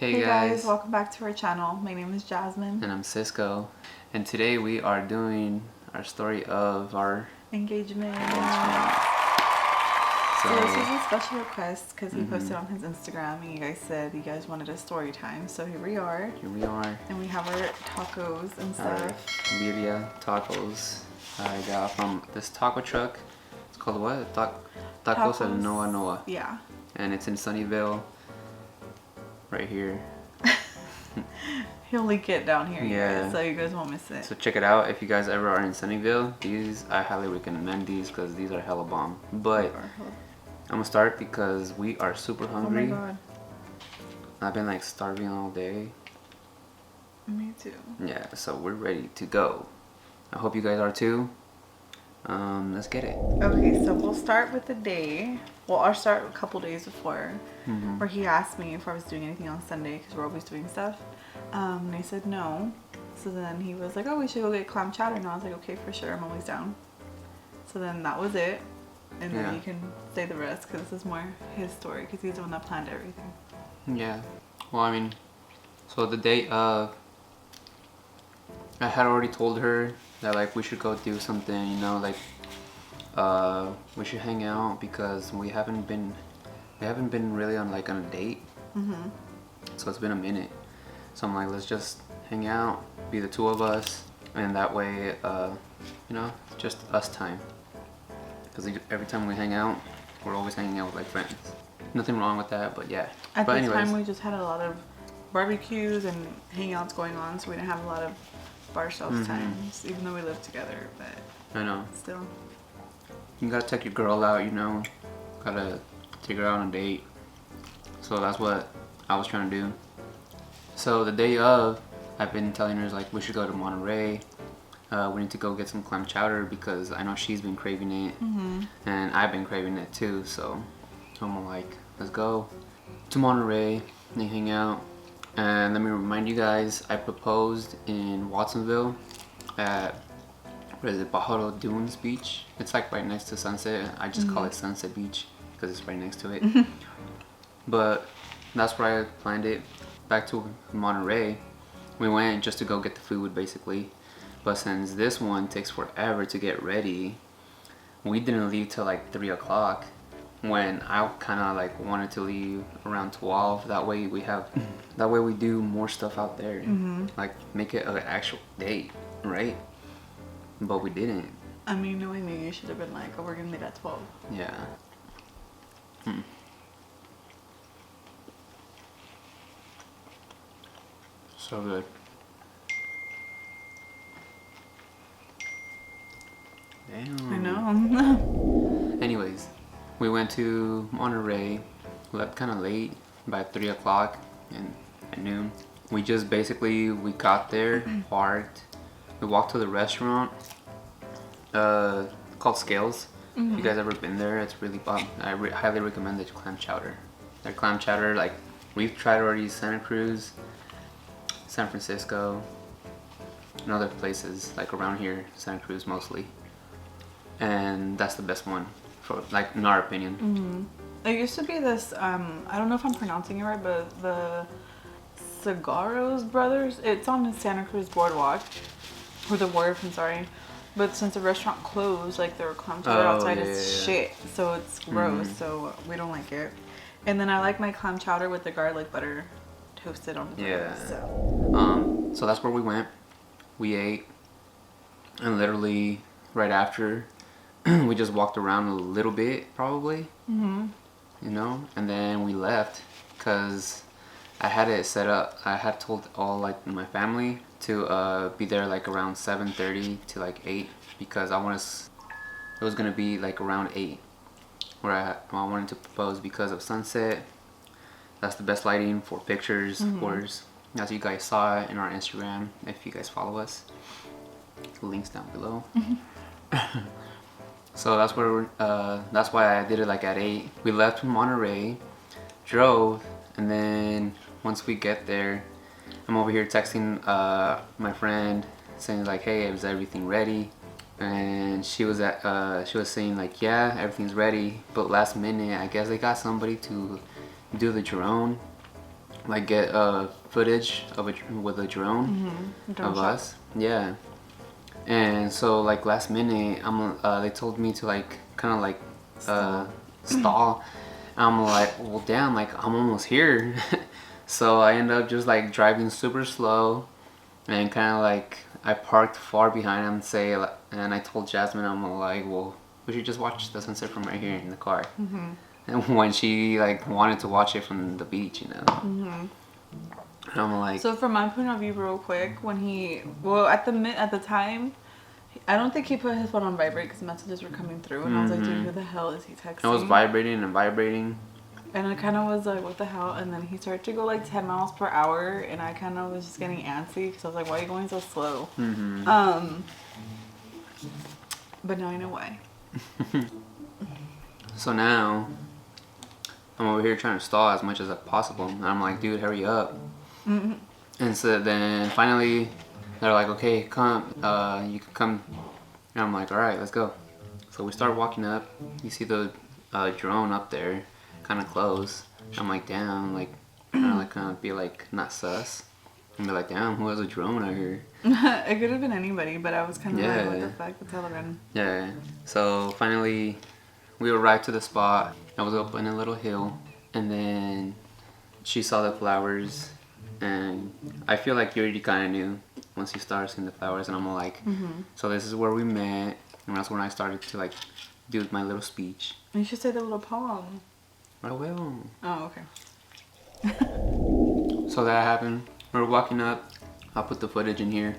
Hey guys, welcome back to our channel. My name is Jasmine. And I'm Cisco. And today we are doing our story of our engagement. So this was a special request because he posted on his Instagram and you guys said you guys wanted a story time. So here we are. And we have our tacos and stuff. Our birria tacos I got from this taco truck. It's called what? Tacos El Noa Noa. Yeah. And it's in Sunnyvale. Right here. He'll link it down here, yeah. Guys, so you guys won't miss it. So check it out if you guys ever are in Sunnyvale. I highly recommend these because these are hella bomb. But I'm gonna start because we are super hungry. Oh my god. I've been like starving all day. Me too. Yeah, so we're ready to go. I hope you guys are too. Let's get it. Okay, so we'll start with the day. Well, I'll start a couple days before, where he asked me if I was doing anything on Sunday because we're always doing stuff. And I said no. So then he was like, "Oh, we should go get clam chowder." And I was like, "Okay, for sure. I'm always down." So then that was it. And then you can say the rest because this is more his story because he's the one that planned everything. Yeah. Well, I mean, so the day of, I had already told her that like we should go do something, you know, like we should hang out because we haven't been really on like on a date. So it's been a minute. So I'm like, let's just hang out, be the two of us, and that way, you know, just us time. Because every time we hang out, we're always hanging out with like friends. Nothing wrong with that, but yeah. At the time, we just had a lot of barbecues and hangouts going on, so we didn't have a lot of by ourselves times, even though we live together. But I know. Still. You gotta take your girl out, you know. Gotta take her out on a date. So that's what I was trying to do. So the day of, I've been telling her like we should go to Monterey. We need to go get some clam chowder because I know she's been craving it, and I've been craving it too. So I'm like, let's go to Monterey and hang out. And let me remind you guys, I proposed in Watsonville at, what is it, Pajaro Dunes Beach. It's like right next to Sunset. I just call it Sunset Beach because it's right next to it. But that's where I planned it. Back to Monterey, we went just to go get the food basically. But since this one takes forever to get ready, we didn't leave till like 3 o'clock. When I kind of like wanted to leave around 12, that way we do more stuff out there, like make it an actual date, right? But we didn't. I mean, knowing me, you should have been like, "Oh, we're gonna meet at 12." Yeah. So good. Damn. I know. Anyways, we went to Monterey, left kind of late, by 3 o'clock at noon. We just we got there, parked, we walked to the restaurant, called Scales. If you guys ever been there, it's really bomb. I highly recommend the clam chowder. Their clam chowder, like, we've tried already Santa Cruz, San Francisco, and other places, like around here, Santa Cruz mostly. And that's the best one, for like in our opinion. There used to be this, I don't know if I'm pronouncing it right, but the Cigarros Brothers, it's on the Santa Cruz Boardwalk, or the Wharf, I'm sorry. But since the restaurant closed, like their clam chowder outside is shit, so it's gross, so we don't like it. And then I like my clam chowder with the garlic butter toasted on the top. So that's where we went. We ate, and literally right after, we just walked around a little bit, probably, you know, and then we left because I had it set up. I had told all like my family to be there like around 7:30 to like 8 because it was gonna be like around 8 where I wanted to propose because of sunset. That's the best lighting for pictures, of course, as you guys saw in our Instagram. If you guys follow us, links down below. So that's why I did it like at 8. We left from Monterey, drove, and then once we get there, I'm over here texting my friend saying like, "Hey, is everything ready?" And she was saying like, "Yeah, everything's ready," but last minute I guess they got somebody to do the drone like get footage of with a drone Drone of shot. us. Yeah. And so like last minute, they told me to like kind of like stall. I'm like, well, damn, like I'm almost here. So I end up just like driving super slow, and kind of like I parked far behind him. And I told Jasmine, I'm like, well, we should just watch the sunset from right here in the car. And when she like wanted to watch it from the beach, you know, and I'm like, So from my point of view, real quick, when at the time, I don't think he put his phone on vibrate because messages were coming through, and I was like, dude, who the hell is he texting? it was vibrating and vibrating. And I kind of was like, what the hell? And then he started to go like 10 miles per hour, and I kind of was just getting antsy because I was like, why are you going so slow? But now I know why. So now I'm over here trying to stall as much as possible, and I'm like, dude, hurry up. And so then finally they're like, okay, come, you can come. And I'm like, all right, let's go. So we start walking up. You see the drone up there, kind of close. I'm like, damn, like kind of be like not sus, and be like, damn, who has a drone out here? It could have been anybody, but I was kind of like, what the fuck? That's hella random. Yeah. So finally, we arrived to the spot. I was up in a little hill, and then she saw the flowers, and I feel like you already kind of knew once you started seeing the flowers, and I'm like, so this is where we met, and that's when I started to like do my little speech. You should say the little poem. I will. Oh, okay. So that happened. We were walking up. I'll put the footage in here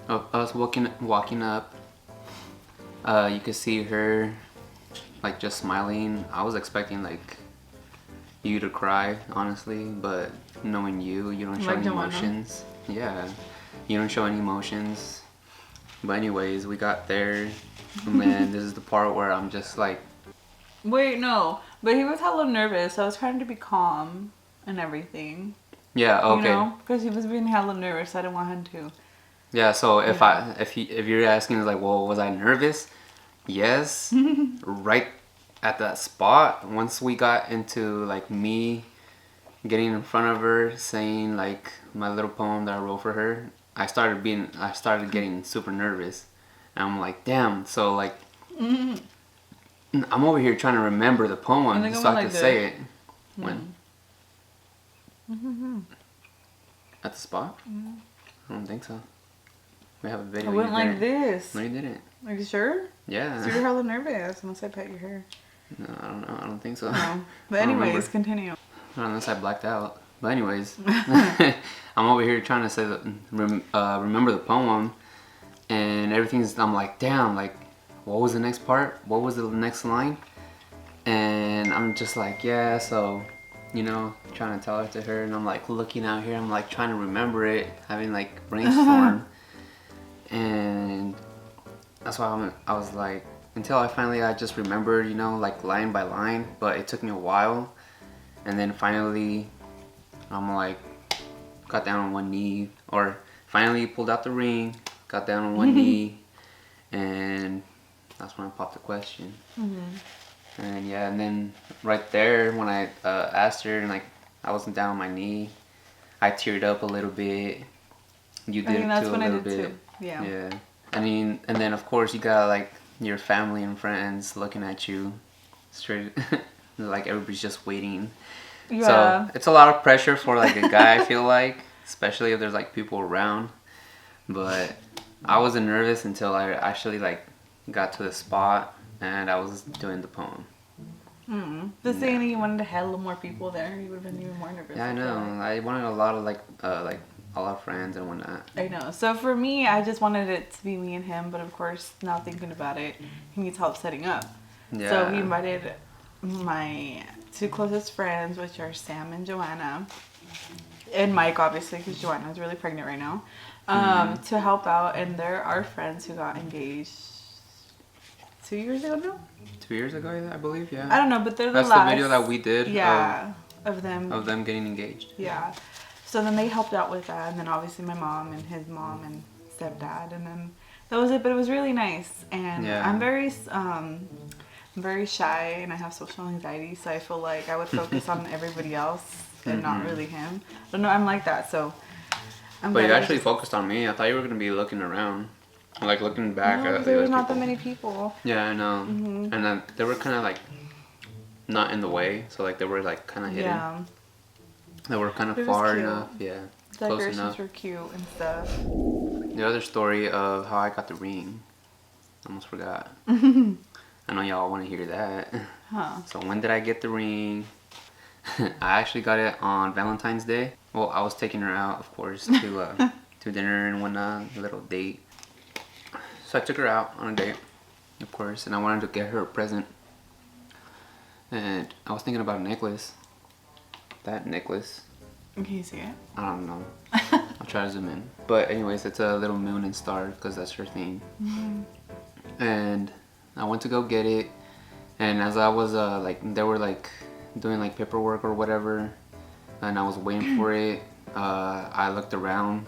of us walking up. You could see her like just smiling. I was expecting like you to cry, honestly, but knowing you don't show Like any Joanna? emotions. Yeah, you don't show any emotions. But anyways, we got there, and then this is the part where I'm just like, Wait, no. But he was hella nervous, so I was trying to be calm and everything. yeah, okay. You know? Because he was being hella nervous. I didn't want him to. Yeah, so if you're asking like, well, was I nervous? Yes. Right at that spot, once we got into like me getting in front of her saying like my little poem that I wrote for her, I started getting super nervous. And I'm like, damn, so like I'm over here trying to remember the poem so I can say it. When? At the spot? I don't think so. We have a video. I went You like didn't. this. No, you didn't. Are you sure? Yeah. So you're hella nervous unless I pet your hair. No, I don't know. I don't think so. No. But I don't anyways, remember. continue. Unless I blacked out. But anyways, I'm over here trying to say remember the poem, and everything's. I'm like, damn, like, what was the next part? What was the next line? And I'm just like, yeah, so, you know, trying to tell it to her, and I'm like looking out here. I'm like trying to remember it, having like brainstorm, and that's why I was like, until I just remembered, you know, like line by line, but it took me a while. And then finally, I'm like, got down on one knee, or finally pulled out the ring, got down on one knee, and that's when I popped the question. And yeah, and then right there, when I asked her, and like, I wasn't down on my knee, I teared up a little bit. You did that's too, when a I little did bit. too. Yeah. Yeah. I mean, and then of course you got like your family and friends looking at you straight, like everybody's just waiting. Yeah. So it's a lot of pressure for like a guy, I feel like, especially if there's like people around. But I wasn't nervous until I actually like got to the spot and I was doing the poem. Just saying you wanted to have a little more people there, you would have been even more nervous. Yeah, I know. I wanted a lot of like all our friends and whatnot. I know. So for me, I just wanted it to be me and him, but of course, now thinking about it, he needs help setting up. Yeah. So we invited my two closest friends, which are Sam and Joanna, and Mike, obviously, because Joanna's really pregnant right now, to help out. And they're our friends who got engaged 2 years ago now? 2 years ago, I believe, yeah. I don't know, but they're That's the last. the video that we did. Yeah, of them. Of them getting engaged. Yeah. So then they helped out with that, and then obviously my mom and his mom and stepdad, and then that was it. But it was really nice, and Yeah. I'm very shy, and I have social anxiety, so I feel like I would focus on everybody else and not really him. I don't know. I'm like that, so. I'm But you glad I actually just- focused on me. I thought you were gonna be looking around, like looking back No, at there the was other not that people. many people. Yeah, I know. And then they were kind of like not in the way, so like they were like kind of hidden. Yeah, They were kind It of was far cute. enough. Yeah, the close decorations enough. were cute and stuff. The other story of how I got the ring, almost forgot. I know y'all want to hear that. Huh? So when did I get the ring? I actually got it on Valentine's Day. Well, I was taking her out, of course, to dinner and whatnot, a little date. So I took her out on a date, of course, and I wanted to get her a present. And I was thinking about a necklace. That necklace. Can you see it? I don't know. I'll try to zoom in. But anyways, it's a little moon and star because that's her theme. And I went to go get it. And as I was they were like doing like paperwork or whatever, and I was waiting for it, I looked around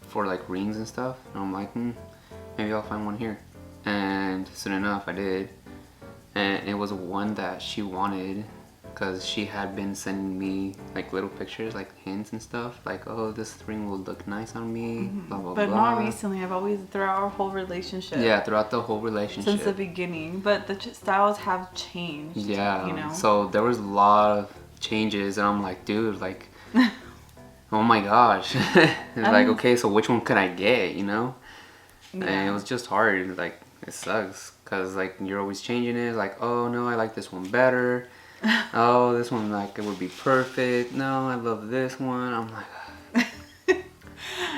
for like rings and stuff. And I'm like, maybe I'll find one here. And soon enough, I did. And it was one that she wanted because she had been sending me like little pictures, like hints and stuff. Like, oh, this ring will look nice on me, blah, blah, But blah. not recently. I've always, throughout our whole relationship. Yeah, throughout the whole relationship. Since the beginning. But the styles have changed. Yeah, You know? so there was a lot of changes, and I'm like, dude, like, oh my gosh. It's like, okay, so which one could I get, you know? And it was just hard, like, it sucks, because, like, you're always changing it, like, oh, no, I like this one better. Oh, this one, like, it would be perfect. No, I love this one. I'm like,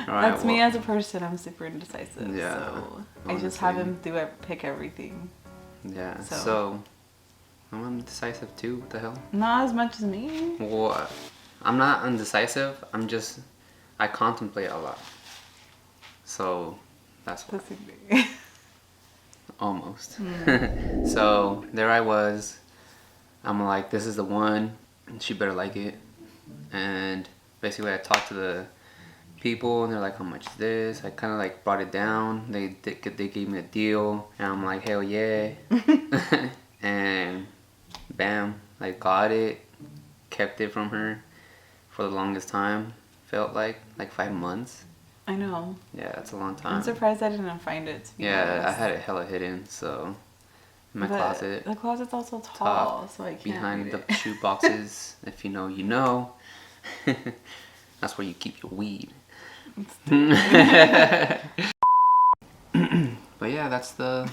all right, That's me as a person. I'm super indecisive. Yeah, So I just have him pick everything. Yeah, So. so I'm indecisive too. What the hell? Not as much as me. Well, I'm not undecisive. I contemplate a lot. So that's why. That's me. Almost. So there I was. I'm like, this is the one. She better like it. And basically, I talked to the people, and they're like, how much is this? I kind of like brought it down. They gave me a deal, and I'm like, hell yeah. And bam, I got it. Kept it from her for the longest time. Felt like 5 months. I know. Yeah, that's a long time. I'm surprised I didn't find it. To be honest. I had it hella hidden, so in my closet. The closet's also tall, Top, so I can't behind read the it. shoe boxes. If you know, you know. That's where you keep your weed. But yeah, that's our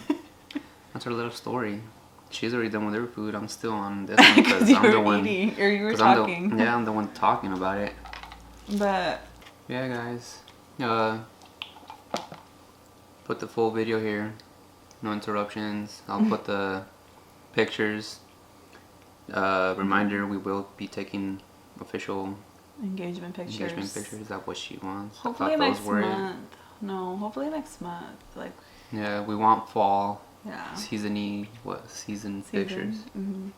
little story. She's already done with her food. I'm still on this one Because you I'm the were one. eating, or you were 'cause talking. I'm the one talking about it. But Yeah, guys. Put the full video here. No interruptions. I'll put the pictures. Reminder: we will be taking official engagement pictures. Is that what she wants? Hopefully I thought next those were it. month. No, hopefully next month. Like, Yeah, we want fall, yeah. season-y, season pictures. Mm-hmm.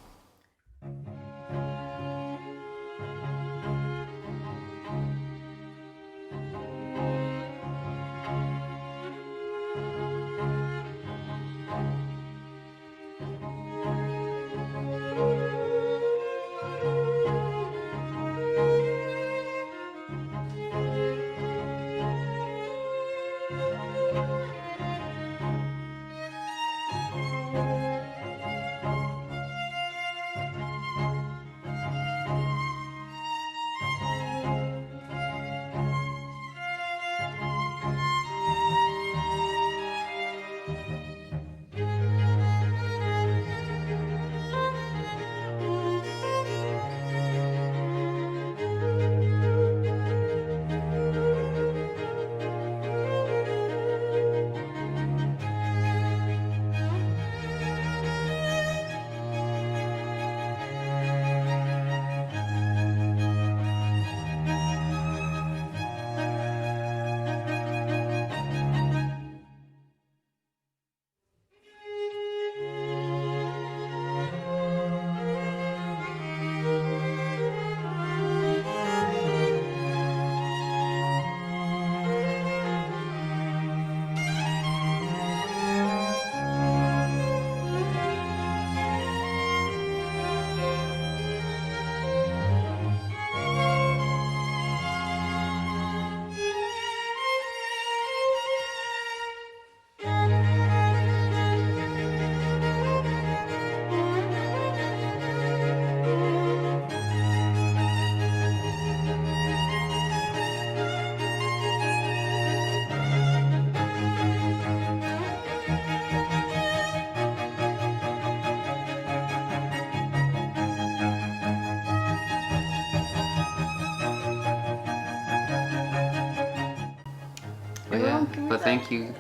But Girl, yeah, give me but that. thank you.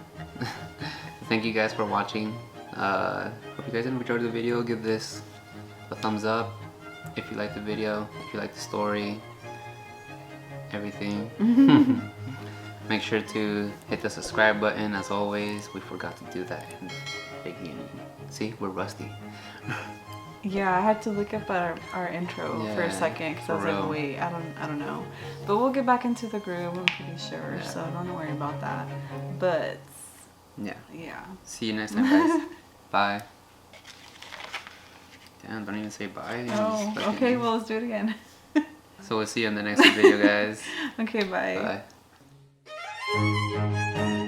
Thank you guys for watching. Hope you guys enjoyed the video. Give this a thumbs up if you like the video, if you like the story, everything. Make sure to hit the subscribe button as always. We forgot to do that in the beginning. See, we're rusty. Yeah, I had to look up our intro for a Yeah, second because I was for like, real. wait, I don't know. But we'll get back into the groove, I'm pretty sure. Yeah. So don't worry about that. But Yeah. yeah. See you next time, guys. Bye. Damn, don't even say bye. You Oh, just fucking- okay, well, let's do it again. So we'll see you in the next video, guys. Okay, bye. Bye.